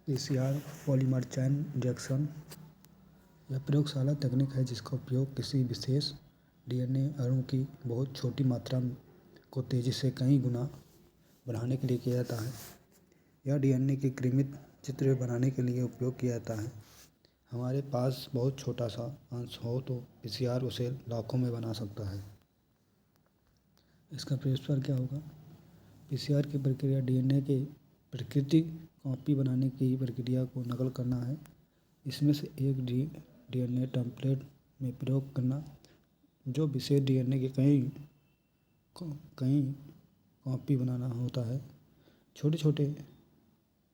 PCR polymer chain reaction यह प्रयोगशाला तकनीक है जिसका उपयोग किसी विशेष डीएनए अणु की बहुत छोटी मात्रा को तेजी से कई गुना बढ़ाने के लिए किया जाता है। यह डीएनए की कृत्रिम चित्र बनाने के लिए उपयोग किया जाता है। हमारे पास बहुत छोटा सा अंश हो तो पीसीआर उसे लाखों में बना सकता है। इसका प्रयोजन क्या होगा? पीसीआर की प्रक्रिया डीएनए के प्राकृतिक कॉपी बनाने की प्रक्रिया को नकल करना है। इसमें से एक डीएनए टेम्पलेट में प्रयोग करना, जो विशेष डीएनए के कई कॉपी बनाना होता है। छोटे छोटे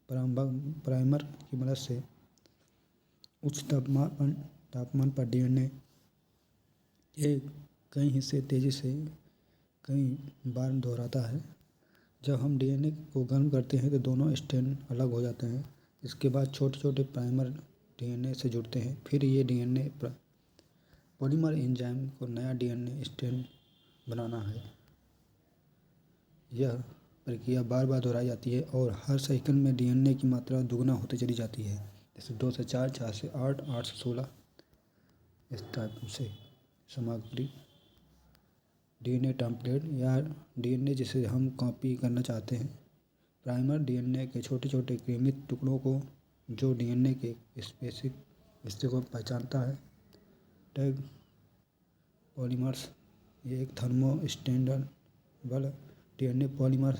प्राइमर की मदद से उच्च तापमान पर डीएनए के कई हिस्से तेजी से कई बार दोहराता है। जब हम डीएनए को गर्म करते हैं तो दोनों स्ट्रैंड अलग हो जाते हैं। इसके बाद छोटे छोटे प्राइमर डीएनए से जुड़ते हैं। फिर ये डीएनए पॉलीमर एंजाइम को नया डीएनए स्ट्रैंड बनाना है। यह प्रक्रिया बार बार दोहराई जाती है और हर साइकिल में डीएनए की मात्रा दोगुना होती चली जाती है। जैसे 2 से 4, 4 से 8, 8 से 16, इस टाइप से सामग्री डीएनए टेम्पलेट या डीएनए जिसे हम कॉपी करना चाहते हैं। प्राइमर डीएनए के छोटे छोटे क्रमिक टुकड़ों को जो डीएनए के स्पेसिफिक हिस्से को पहचानता है। टैग पॉलीमर्स ये एक थर्मोस्टेबल डीएनए पॉलीमर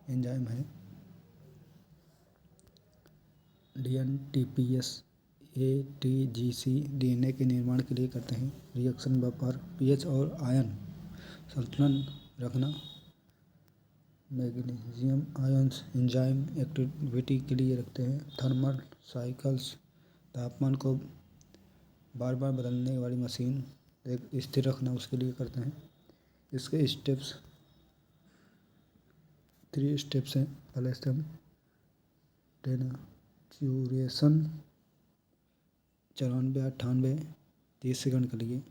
एंजाइम है। डीएनटीपीएस एटीजीसी डीएनए के निर्माण के लिए करते हैं। रिएक्शन बफर पीएच और आयन संतुलन रखना। मैग्नीशियम आयन्स एंजाइम एक्टिविटी के लिए रखते हैं। थर्मल साइकिल्स तापमान को बार बार बदलने वाली मशीन एक स्थिर रखना उसके लिए करते हैं। इसके स्टेप्स 3 स्टेप्स हैं। पहले स्टेप डेनेचुरेशन 94, 98, 30 सेकंड के लिए।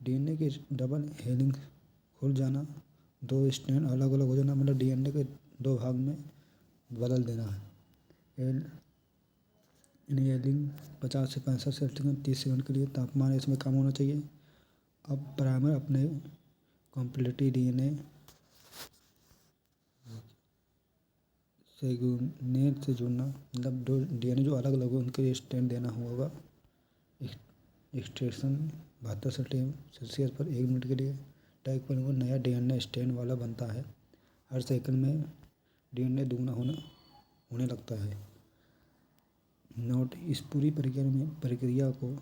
डीएनए के डबल हेलिक्स खुल जाना, 2 स्ट्रैंड अलग अलग हो जाना, मतलब डीएनए के 2 भाग में बदल देना है। एनियलिंग 50 से 65 सेकंड 30 सेकंड के लिए। तापमान इसमें कम होना चाहिए। अब प्राइमर अपने कॉम्प्लीटली डीएनए सेगमेंट से जुड़ना, मतलब दो डीएनए जो अलग अलग हो उनके लिए स्ट्रैंड देना होगा। एक्सट्रैक्शन 72 सेल्सियस पर 1 मिनट के लिए। टैग पर वो नया डीएनए स्ट्रैंड वाला बनता है। हर साइकिल में डीएनए दुगना होने लगता है। नोट: इस पूरी प्रक्रिया को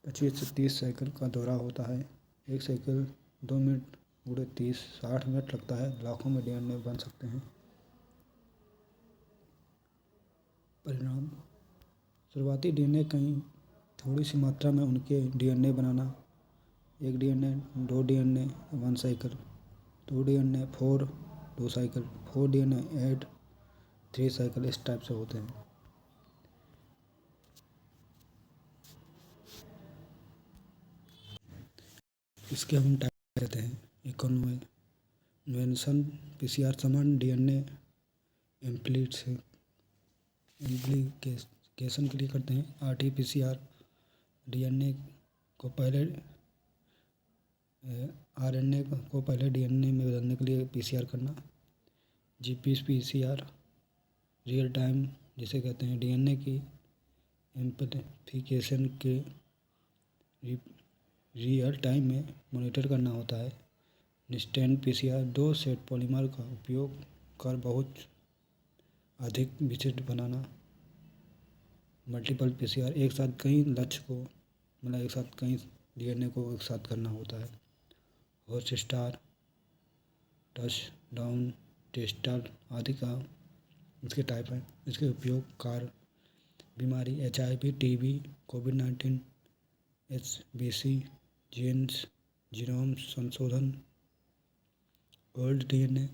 25 से 30 साइकिल का दौरा होता है। एक साइकिल 2 मिनट गुणे 30 60 मिनट लगता है। लाखों में डीएनए बन सकते हैं। परिणाम: शुरुआती डीएनए कहीं थोड़ी सी मात्रा में उनके डीएनए बनाना। 1 DNA 2 DNA 1 cycle, 2 DNA 4 2 cycle, 4 DNA 8 3 cycle, इस टाइप से होते हैं। इसके हम टाइप कहते हैं। इकोनवेंशन पीसीआर समान डीएनए एम्प्लीकेशन के लिए करते हैं। आरटी-पीसीआर डीएनए को पहले आरएनए को पहले डीएनए में बदलने के लिए पीसीआर करना। जीपीसीआर रियल टाइम जिसे कहते हैं, डीएनए की एम्प्लीफिकेशन के रियल टाइम में मॉनिटर करना होता है। इंस्टेंट पीसीआर 2 सेट पॉलीमर का उपयोग कर बहुत अधिक विशिष्ट बनाना। मल्टीपल पीसीआर एक साथ कई लक्ष्य को, मतलब एक साथ कई डीएनए को एक साथ करना होता है। हॉर्स स्टार, टचडाउन, टेस्टल आदि का इसके टाइप है। इसके उपयोग कार बीमारी, एचआईवी, टीबी, कोविड-19, एचबीसी, जीनोम संशोधन, ओल्ड डीएनए।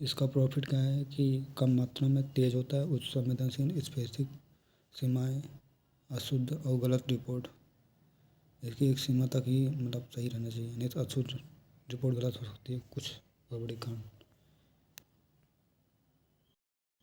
इसका प्रॉफिट क्या है कि कम मात्रा में तेज होता है, उच्च संवेदनशील, स्पेसिफिक सीमाएं, अशुद्ध और गलत रिपोर्ट। इसकी एक सीमा तक ही मतलब सही रहना चाहिए, नहीं तो अशुद्ध रिपोर्ट गलत हो सकती है कुछ गड़बड़ी कारण।